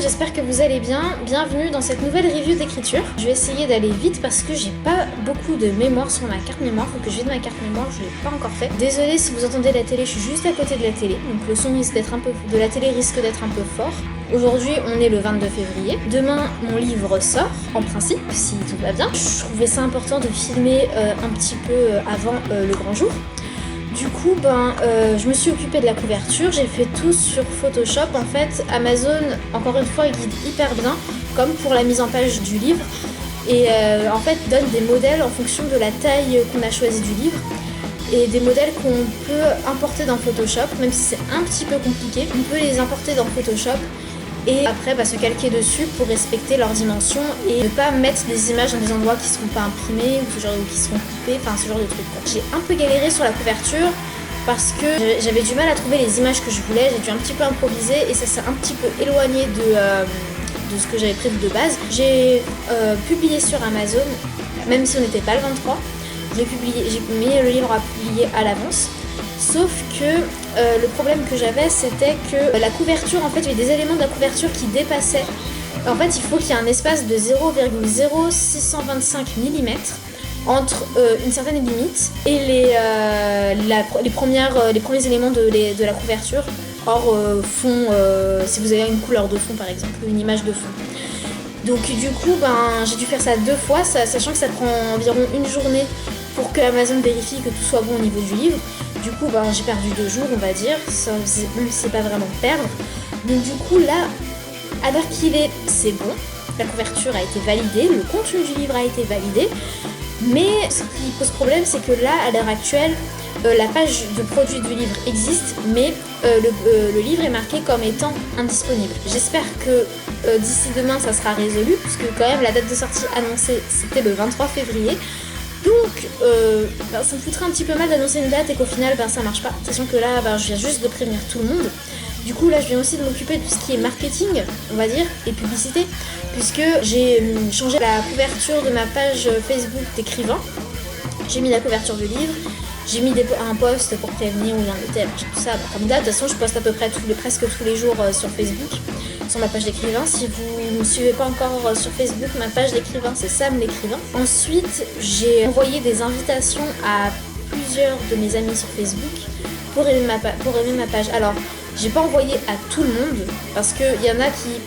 j'espère que vous allez bien. Bienvenue dans cette nouvelle review d'écriture. Je vais essayer d'aller vite parce que j'ai pas beaucoup de mémoire sur ma carte mémoire. Faut que je vide ma carte mémoire, je l'ai pas encore fait. Désolée si vous entendez la télé, je suis juste à côté de la télé. Donc le son de la télé risque d'être un peu fort. Aujourd'hui, on est le 22 février. Demain, mon livre sort, en principe, si tout va bien. Je trouvais ça important de filmer un petit peu avant le grand jour. Du coup, je me suis occupée de la couverture, j'ai fait tout sur Photoshop. En fait, Amazon, encore une fois, guide hyper bien, comme pour la mise en page du livre. Et en fait, donne des modèles en fonction de la taille qu'on a choisie du livre. Et des modèles qu'on peut importer dans Photoshop, même si c'est un petit peu compliqué. On peut les importer dans Photoshop et après se calquer dessus pour respecter leurs dimensions et ne pas mettre des images dans des endroits qui ne seront pas imprimés ou qui seront coupés, enfin ce genre de trucs. J'ai un peu galéré sur la couverture parce que j'avais du mal à trouver les images que je voulais, j'ai dû un petit peu improviser et ça s'est un petit peu éloigné de ce que j'avais prévu de base. J'ai publié sur Amazon, même si on n'était pas le 23, j'ai mis le livre à publier à l'avance. Sauf que le problème que j'avais, c'était que la couverture, en fait, il y avait des éléments de la couverture qui dépassaient. En fait, il faut qu'il y ait un espace de 0,0625 mm entre une certaine limite et les premiers éléments de la couverture. Or, fond, si vous avez une couleur de fond, par exemple, une image de fond. Donc du coup, j'ai dû faire ça 2 fois, sachant que ça prend environ une journée pour que Amazon vérifie que tout soit bon au niveau du livre. Du coup, j'ai perdu 2 jours, on va dire, même si c'est pas vraiment perdre. Donc du coup, là, à l'heure qu'il est, c'est bon. La couverture a été validée, le contenu du livre a été validé. Mais ce qui pose problème, c'est que là, à l'heure actuelle, la page de produit du livre existe, mais le livre est marqué comme étant indisponible. J'espère que d'ici demain, ça sera résolu, puisque quand même, la date de sortie annoncée, c'était le 23 février. Donc, ça me foutrait un petit peu mal d'annoncer une date et qu'au final, ça marche pas. Sachant que là, je viens juste de prévenir tout le monde. Du coup, là, je viens aussi de m'occuper de tout ce qui est marketing, on va dire, et publicité, puisque j'ai changé la couverture de ma page Facebook d'écrivain. J'ai mis la couverture du livre, j'ai mis un post pour prévenir où il en était, tout ça. Comme date, de toute façon, je poste à peu près presque tous les jours sur Facebook, sur ma page d'écrivain. Si vous ne me suivez pas encore sur Facebook, ma page d'écrivain, c'est Sam l'écrivain. Ensuite, j'ai envoyé des invitations à plusieurs de mes amis sur Facebook pour aimer ma page. Alors, j'ai pas envoyé à tout le monde parce qu'il y en a qui,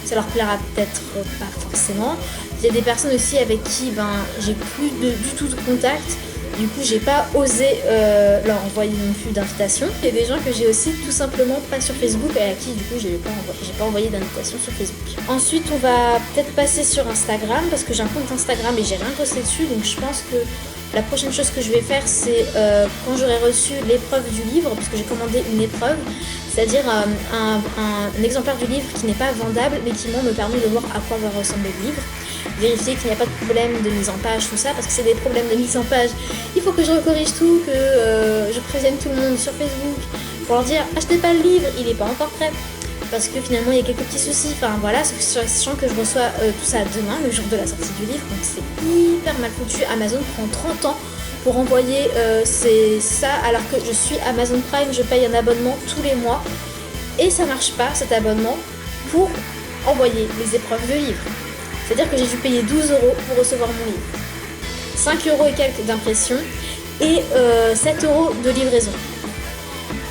ça leur plaira peut-être pas forcément. Il y a des personnes aussi avec qui j'ai plus du tout de contact. Du coup, j'ai pas osé leur envoyer non plus d'invitation. Il y a des gens que j'ai aussi tout simplement pas sur Facebook et à qui du coup j'ai pas envoyé d'invitation sur Facebook. Ensuite, on va peut-être passer sur Instagram parce que j'ai un compte Instagram et j'ai rien posté dessus. Donc je pense que la prochaine chose que je vais faire, c'est quand j'aurai reçu l'épreuve du livre, puisque j'ai commandé une épreuve, c'est-à-dire un exemplaire du livre qui n'est pas vendable, mais qui me permet de voir à quoi va ressembler le livre. Vérifier qu'il n'y a pas de problème de mise en page, tout ça, parce que c'est des problèmes de mise en page. Il faut que je corrige tout, que je prévienne tout le monde sur Facebook pour leur dire achetez pas le livre, il n'est pas encore prêt. Parce que finalement il y a quelques petits soucis, sachant que je reçois tout ça demain, le jour de la sortie du livre, donc c'est hyper mal foutu. Amazon prend 30 ans pour envoyer ça, alors que je suis Amazon Prime, je paye un abonnement tous les mois, et ça marche pas cet abonnement pour envoyer les épreuves de livre. C'est-à-dire que j'ai dû payer 12 € pour recevoir mon livre, 5 € et quelques d'impression, et 7 € de livraison.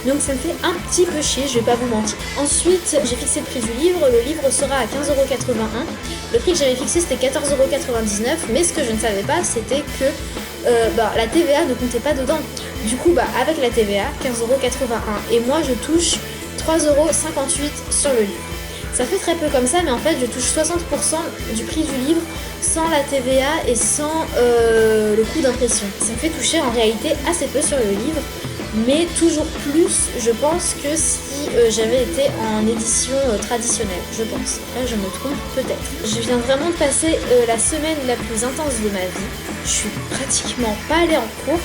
Donc ça me fait un petit peu chier, je vais pas vous mentir. Ensuite, j'ai fixé le prix du livre. Le livre sera à 15,81 €. Le prix que j'avais fixé, c'était 14,99 €. Mais ce que je ne savais pas, c'était que la TVA ne comptait pas dedans. Du coup, avec la TVA, 15,81 €. Et moi, je touche 3,58 € sur le livre. Ça fait très peu comme ça, mais en fait, je touche 60% du prix du livre sans la TVA et sans le coût d'impression. Ça me fait toucher en réalité assez peu sur le livre. Mais toujours plus, je pense, que si j'avais été en édition traditionnelle, je pense. Là, je me trompe peut-être. Je viens vraiment de passer la semaine la plus intense de ma vie. Je suis pratiquement pas allée en cours.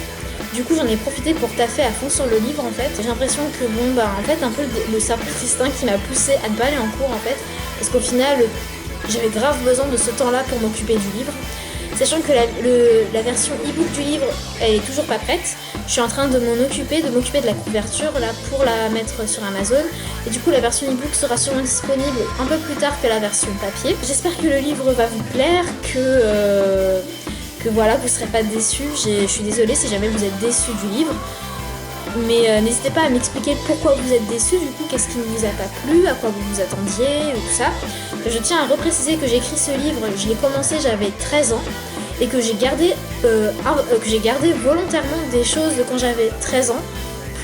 Du coup, j'en ai profité pour taffer à fond sur le livre, en fait. J'ai l'impression que, en fait, un peu le simple instinct qui m'a poussée à ne pas aller en cours, en fait. Parce qu'au final, j'avais grave besoin de ce temps-là pour m'occuper du livre. Sachant que la version e-book du livre, elle est toujours pas prête. Je suis en train de m'occuper de la couverture là pour la mettre sur Amazon. Et du coup la version e-book sera sûrement disponible un peu plus tard que la version papier. J'espère que le livre va vous plaire, que voilà, vous serez pas déçus. Je suis désolée si jamais vous êtes déçus du livre. Mais n'hésitez pas à m'expliquer pourquoi vous êtes déçus, du coup, qu'est-ce qui ne vous a pas plu, à quoi vous vous attendiez, tout ça. Je tiens à repréciser que j'ai écrit ce livre, je l'ai commencé, j'avais 13 ans, et que j'ai gardé volontairement des choses de quand j'avais 13 ans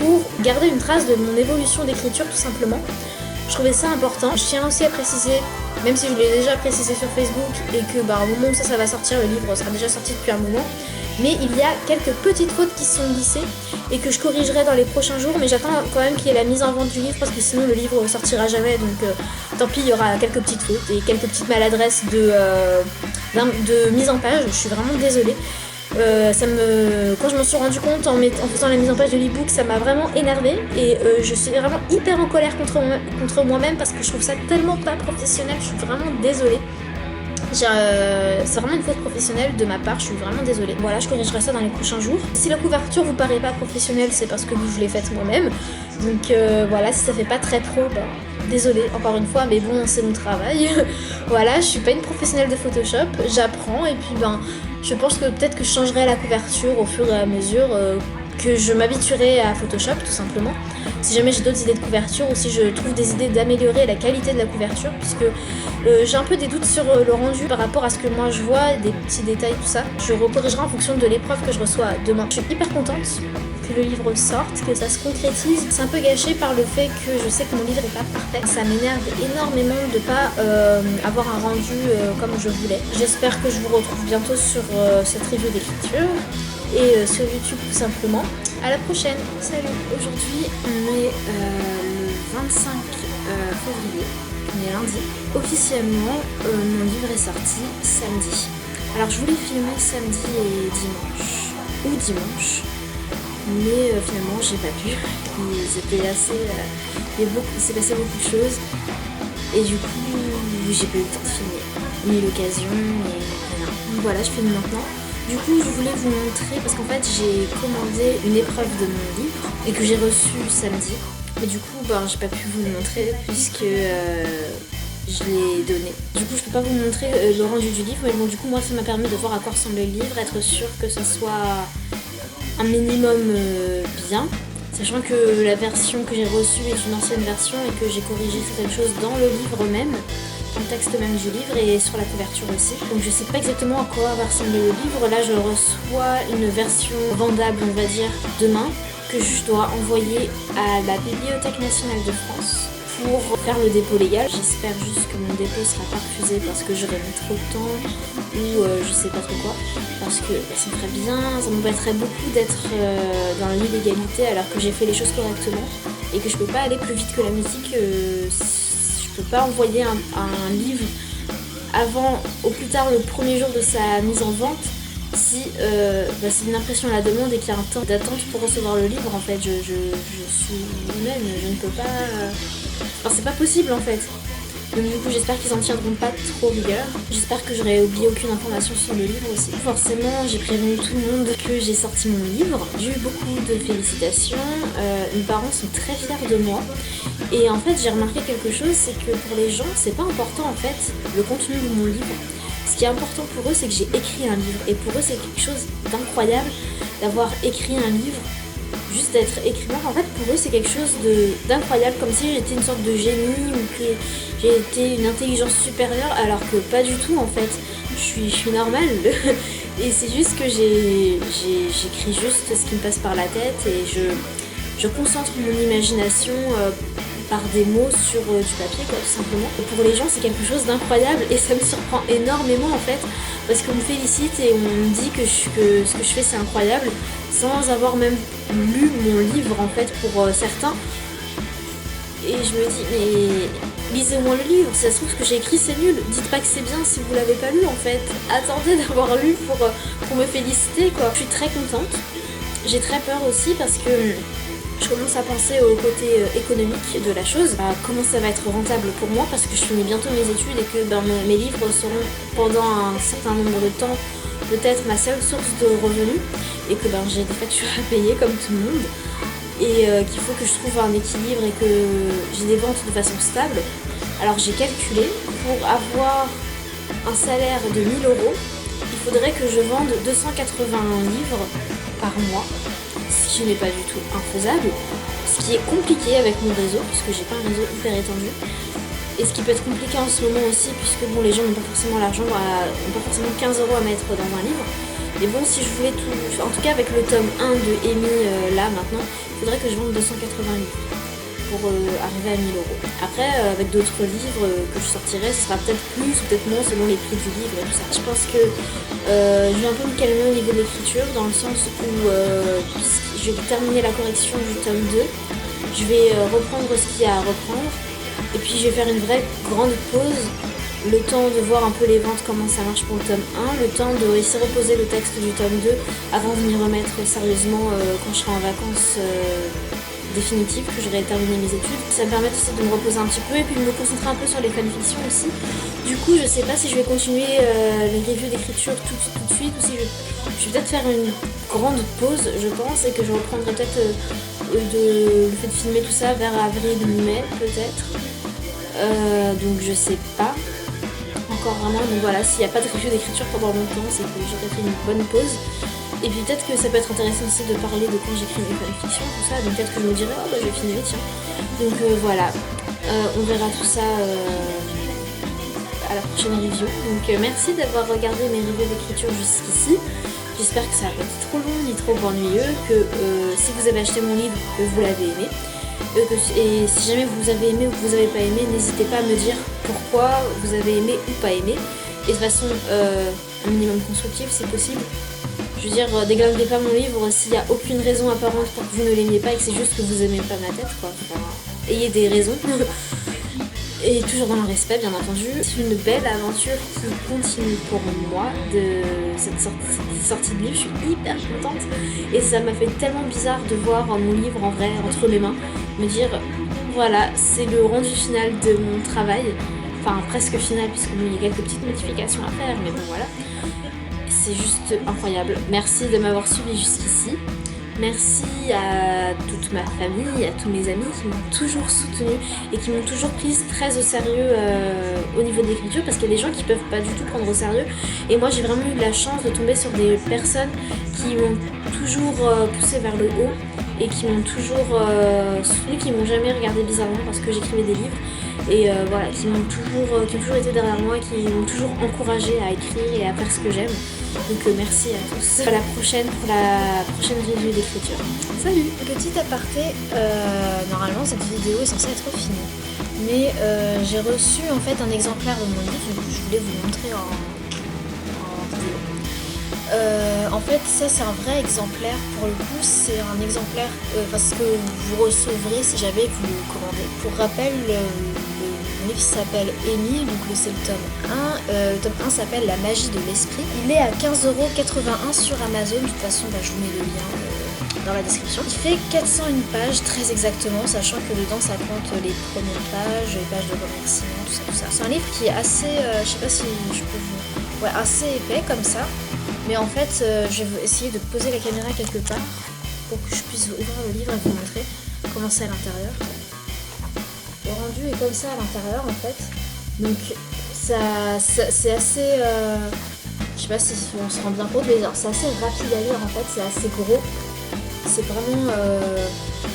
pour garder une trace de mon évolution d'écriture, tout simplement. Je trouvais ça important. Je tiens aussi à préciser, même si je l'ai déjà précisé sur Facebook, et que au moment où ça va sortir, le livre sera déjà sorti depuis un moment, mais il y a quelques petites fautes qui sont glissées et que je corrigerai dans les prochains jours, mais j'attends quand même qu'il y ait la mise en vente du livre parce que sinon le livre sortira jamais, donc tant pis, il y aura quelques petites fautes et quelques petites maladresses de mise en page. Je suis vraiment désolée. Quand je m'en suis rendu compte en faisant la mise en page de l'e-book, ça m'a vraiment énervée et je suis vraiment hyper en colère contre moi-même parce que je trouve ça tellement pas professionnel. Je suis vraiment désolée. C'est vraiment une faute professionnelle de ma part, je suis vraiment désolée. Voilà, je corrigerai ça dans les prochains jours. Si la couverture vous paraît pas professionnelle, c'est parce que je l'ai faite moi-même. Donc voilà, si ça fait pas très pro, désolée encore une fois, mais bon, c'est mon travail. Voilà, je suis pas une professionnelle de Photoshop, j'apprends et puis je pense que peut-être que je changerai la couverture au fur et à mesure que je m'habituerai à Photoshop tout simplement. Si jamais j'ai d'autres idées de couverture ou si je trouve des idées d'améliorer la qualité de la couverture, puisque j'ai un peu des doutes sur le rendu par rapport à ce que moi je vois, des petits détails, tout ça. Je recorrigerai en fonction de l'épreuve que je reçois demain. Je suis hyper contente que le livre sorte, que ça se concrétise. C'est un peu gâché par le fait que je sais que mon livre est pas parfait. Ça m'énerve énormément de pas avoir un rendu comme je voulais. J'espère que je vous retrouve bientôt sur cette review d'écriture et sur YouTube tout simplement. À la prochaine, salut. Aujourd'hui on est le 25 février, on est lundi. Officiellement mon livre est sorti samedi. Alors je voulais filmer samedi et dimanche, mais finalement j'ai pas pu. Il s'est passé beaucoup de choses et du coup j'ai pas eu le temps de filmer, ni l'occasion, ni rien. Donc voilà, je filme maintenant. Du coup, je voulais vous montrer, parce qu'en fait, j'ai commandé une épreuve de mon livre et que j'ai reçue samedi. Et du coup, j'ai pas pu vous le montrer puisque je l'ai donné. Du coup, je peux pas vous montrer le rendu du livre, mais bon, du coup, moi, ça m'a permis de voir à quoi ressemble le livre, être sûr que ce soit un minimum bien. Sachant que la version que j'ai reçue est une ancienne version et que j'ai corrigé certaines choses dans le livre même, dans le texte même du livre et sur la couverture aussi. Donc je sais pas exactement à quoi va ressembler le livre. Là je reçois une version vendable, on va dire, demain, que je dois envoyer à la Bibliothèque nationale de France pour faire le dépôt légal. J'espère juste que mon dépôt sera pas refusé parce que j'aurais mis trop de temps ou je sais pas trop quoi, parce que ça me ferait bien, ça m'embêterait beaucoup d'être dans l'illégalité alors que j'ai fait les choses correctement et que je peux pas aller plus vite que la musique. Je peux pas envoyer un livre avant, au plus tard le premier jour de sa mise en vente si c'est une impression à la demande et qu'il y a un temps d'attente pour recevoir le livre. En fait je suis humaine, je ne peux pas, c'est pas possible en fait. Donc du coup j'espère qu'ils en tiendront pas trop rigueur. J'espère que j'aurai oublié aucune information sur le livre aussi. Forcément j'ai prévenu tout le monde que j'ai sorti mon livre. J'ai eu beaucoup de félicitations, mes parents sont très fiers de moi. Et en fait j'ai remarqué quelque chose, c'est que pour les gens c'est pas important en fait le contenu de mon livre. Ce qui est important pour eux c'est que j'ai écrit un livre. Et pour eux c'est quelque chose d'incroyable d'avoir écrit un livre. Juste d'être écrivain, en fait pour eux c'est quelque chose d'incroyable, comme si j'étais une sorte de génie ou que j'ai été une intelligence supérieure, alors que pas du tout en fait, je suis normale. Et c'est juste que j'écris juste ce qui me passe par la tête et je concentre mon imagination par des mots sur du papier quoi, tout simplement. Et pour les gens c'est quelque chose d'incroyable et ça me surprend énormément en fait, parce qu'on me félicite et on me dit que ce que je fais c'est incroyable sans avoir même lu mon livre en fait pour certains. Et je me dis mais lisez au moins le livre, si ça se trouve ce que j'ai écrit c'est nul, dites pas que c'est bien si vous l'avez pas lu en fait, attendez d'avoir lu pour me féliciter quoi. Je suis très contente, j'ai très peur aussi parce que je commence à penser au côté économique de la chose, à comment ça va être rentable pour moi parce que je finis bientôt mes études et que mes livres seront pendant un certain nombre de temps peut-être ma seule source de revenus et que j'ai des factures à payer comme tout le monde et qu'il faut que je trouve un équilibre et que j'ai des ventes de façon stable. Alors j'ai calculé, pour avoir un salaire de 1000 euros, il faudrait que je vende 280 livres par mois, ce qui n'est pas du tout infaisable, ce qui est compliqué avec mon réseau, puisque j'ai pas un réseau hyper étendu, et ce qui peut être compliqué en ce moment aussi, puisque les gens n'ont pas forcément l'argent, n'ont pas forcément 15 euros à mettre dans un livre. Mais bon, si je voulais tout, en tout cas avec le tome 1 de Amy là maintenant, il faudrait que je vende 280 livres pour arriver à 1000 euros. Après, avec d'autres livres que je sortirai, ce sera peut-être plus ou peut-être moins selon les prix du livre et tout ça. Je pense que je vais un peu me calmer au niveau de l'écriture, dans le sens où je vais terminer la correction du tome 2, je vais reprendre ce qu'il y a à reprendre, et puis je vais faire une vraie grande pause, le temps de voir un peu les ventes, comment ça marche pour le tome 1, le temps de essayer de reposer le texte du tome 2 avant de m'y remettre sérieusement quand je serai en vacances définitive, que j'aurai terminé mes études. Ça me permet aussi de me reposer un petit peu et puis de me concentrer un peu sur les fanfictions aussi. Du coup, je sais pas si je vais continuer les reviews d'écriture tout de suite ou si je vais peut-être faire une grande pause, je pense, et que je reprendrai peut-être le fait de filmer tout ça vers avril-mai peut-être. Donc je sais pas encore vraiment. Donc voilà, s'il n'y a pas de review d'écriture pendant longtemps, c'est que j'aurais fait une bonne pause. Et puis peut-être que ça peut être intéressant aussi de parler de quand j'écris mes fanfictions, tout ça, donc peut-être que je me dirai, oh bah je vais finir, tiens. Donc voilà, on verra tout ça à la prochaine review. Donc merci d'avoir regardé mes reviews d'écriture jusqu'ici. J'espère que ça n'a pas été trop long ni trop ennuyeux, que si vous avez acheté mon livre, que vous l'avez aimé. Et si jamais vous avez aimé ou que vous n'avez pas aimé, n'hésitez pas à me dire pourquoi vous avez aimé ou pas aimé. Et de façon un minimum constructive si possible. Je veux dire, déglinguez pas mon livre s'il n'y a aucune raison apparente pour que vous ne l'aimiez pas et que c'est juste que vous aimez pas ma tête, quoi. Enfin, ayez des raisons. Et toujours dans le respect, bien entendu. C'est une belle aventure qui continue pour moi de cette sortie de livre. Je suis hyper contente. Et ça m'a fait tellement bizarre de voir mon livre en vrai entre mes mains. Me dire, voilà, c'est le rendu final de mon travail. Enfin, presque final, puisqu'il y a quelques petites modifications à faire, mais bon, voilà. C'est juste incroyable. Merci de m'avoir suivi jusqu'ici. Merci à toute ma famille, à tous mes amis qui m'ont toujours soutenue et qui m'ont toujours prise très au sérieux au niveau de l'écriture, parce qu'il y a des gens qui peuvent pas du tout prendre au sérieux. Et moi j'ai vraiment eu de la chance de tomber sur des personnes qui m'ont toujours poussée vers le haut et qui m'ont toujours soutenue, qui m'ont jamais regardé bizarrement parce que j'écrivais des livres. Et voilà, qui ont toujours été derrière moi, qui m'ont toujours encouragée à écrire et à faire ce que j'aime. Donc merci à tous. À la prochaine pour la prochaine review d'écriture. Salut! Petit aparté, normalement cette vidéo est censée être finie. Mais j'ai reçu en fait un exemplaire de mon livre, donc je voulais vous montrer en vidéo. En fait ça c'est un vrai exemplaire, pour le coup c'est un exemplaire parce que vous recevrez si jamais vous le commandez. Pour rappel, le livre s'appelle Amy, donc c'est le tome 1. Le tome 1 s'appelle La magie de l'esprit. Il est à 15,81 € sur Amazon. De toute façon, je vous mets le lien dans la description. Il fait 401 pages, très exactement, sachant que dedans ça compte les premières pages, les pages de remerciements, tout ça. C'est un livre qui est assez, je sais pas si je peux vous... Ouais, assez épais comme ça. Mais en fait, je vais essayer de poser la caméra quelque part pour que je puisse ouvrir le livre et vous montrer comment c'est à l'intérieur. Le rendu est comme ça à l'intérieur en fait, donc c'est assez, je sais pas si on se rend bien compte, mais c'est assez rapide à lire en fait, c'est assez gros, c'est vraiment,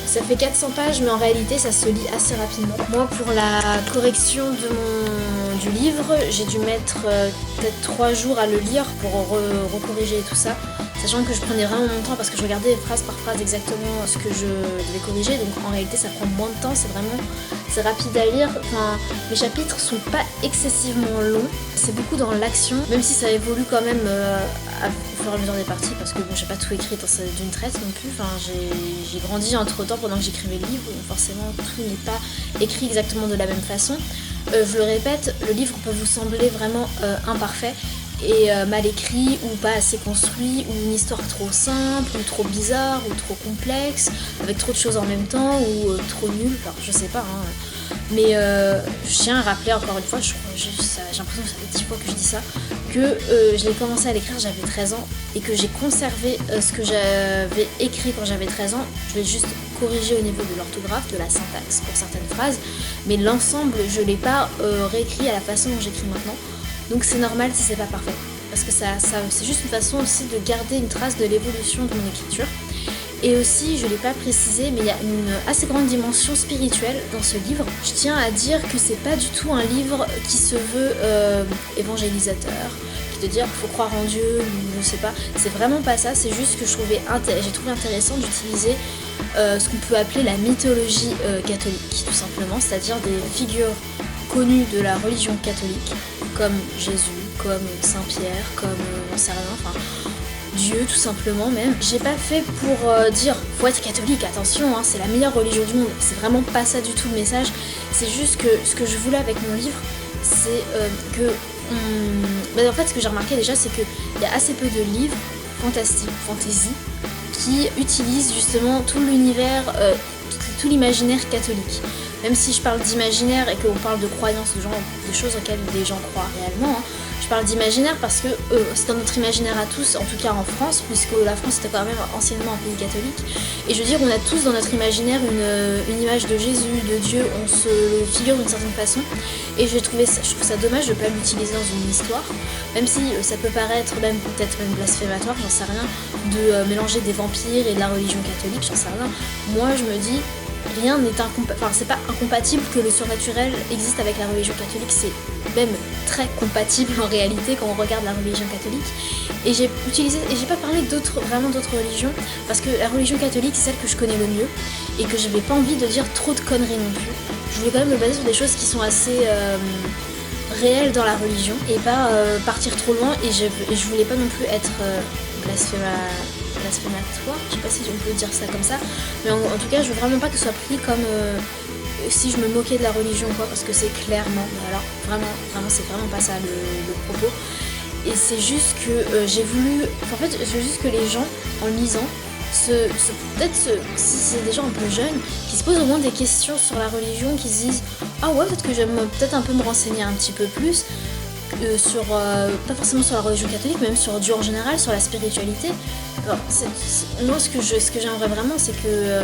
ça fait 400 pages mais en réalité ça se lit assez rapidement. Moi pour la correction du livre, j'ai dû mettre peut-être 3 jours à le lire pour recorriger et tout ça. Sachant que je prenais vraiment mon temps parce que je regardais phrase par phrase exactement ce que je devais corriger, donc en réalité ça prend moins de temps, c'est rapide à lire. Enfin, les chapitres sont pas excessivement longs, c'est beaucoup dans l'action, même si ça évolue quand même au fur et à mesure des parties, parce que bon, j'ai pas tout écrit d'une traite non plus. Enfin, j'ai grandi entre temps pendant que j'écrivais le livre, donc forcément tout n'est pas écrit exactement de la même façon. Je le répète, le livre peut vous sembler vraiment imparfait et mal écrit ou pas assez construit, ou une histoire trop simple ou trop bizarre ou trop complexe avec trop de choses en même temps, ou trop nulle, enfin je sais pas hein. Mais je tiens à rappeler encore une fois, j'ai l'impression que ça fait 10 fois que je dis ça, que je l'ai commencé à l'écrire, j'avais 13 ans, et que j'ai conservé ce que j'avais écrit quand j'avais 13 ans. Je l'ai juste corrigé au niveau de l'orthographe, de la syntaxe pour certaines phrases, mais l'ensemble, je l'ai pas réécrit à la façon dont j'écris maintenant. Donc c'est normal si c'est pas parfait, parce que c'est juste une façon aussi de garder une trace de l'évolution de mon écriture. Et aussi, je ne l'ai pas précisé, mais il y a une assez grande dimension spirituelle dans ce livre. Je tiens à dire que c'est pas du tout un livre qui se veut évangélisateur, qui te dit qu'il faut croire en Dieu, ou je sais pas. C'est vraiment pas ça, c'est juste que j'ai trouvé intéressant d'utiliser ce qu'on peut appeler la mythologie catholique, tout simplement, c'est-à-dire des figures connues de la religion catholique, comme Jésus, comme Saint-Pierre, comme on sait rien, enfin Dieu tout simplement même. J'ai pas fait pour dire faut être catholique, attention, hein, c'est la meilleure religion du monde, c'est vraiment pas ça du tout le message. C'est juste que ce que je voulais avec mon livre, c'est en fait ce que j'ai remarqué déjà, c'est qu'il y a assez peu de livres fantasy, qui utilisent justement tout l'univers, tout l'imaginaire catholique. Même si je parle d'imaginaire et qu'on parle de croyances, de choses auxquelles les gens croient réellement, hein, je parle d'imaginaire parce que c'est dans notre imaginaire à tous, en tout cas en France, puisque la France était quand même anciennement un pays catholique. Et je veux dire, on a tous dans notre imaginaire une image de Jésus, de Dieu, on se le figure d'une certaine façon. Et je trouve ça dommage de ne pas l'utiliser dans une histoire, même si ça peut paraître peut-être même blasphématoire, j'en sais rien, de mélanger des vampires et de la religion catholique, j'en sais rien. Moi je me dis, rien n'est c'est pas incompatible que le surnaturel existe avec la religion catholique, c'est même très compatible en réalité quand on regarde la religion catholique. Et j'ai pas parlé d'autres religions, parce que la religion catholique c'est celle que je connais le mieux, et que j'avais pas envie de dire trop de conneries non plus. Je voulais quand même me baser sur des choses qui sont assez réelles dans la religion, et pas partir trop loin, et je voulais pas non plus être blasphématoire, je sais pas si on peut dire ça comme ça, mais en tout cas je veux vraiment pas que ce soit pris comme si je me moquais de la religion ou quoi, parce que c'est clairement, alors vraiment c'est vraiment pas ça le propos. Et c'est juste que j'ai voulu, en fait je veux juste que les gens en lisant, peut-être si c'est des gens un peu jeunes, qui se posent au moins des questions sur la religion, qui se disent ah ouais, peut-être que j'aime peut-être un peu me renseigner un petit peu plus sur, pas forcément sur la religion catholique, mais même sur Dieu en général, sur la spiritualité. Alors, moi ce que j'aimerais vraiment, c'est que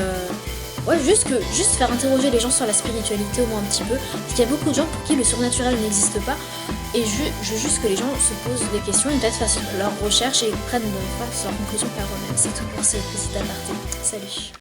ouais, juste faire interroger les gens sur la spiritualité au moins un petit peu, parce qu'il y a beaucoup de gens pour qui le surnaturel n'existe pas, et je veux juste que les gens se posent des questions, et peut-être fassent leurs recherches et prennent leurs conclusions par eux-mêmes. C'est tout pour ce petit aparté. Salut.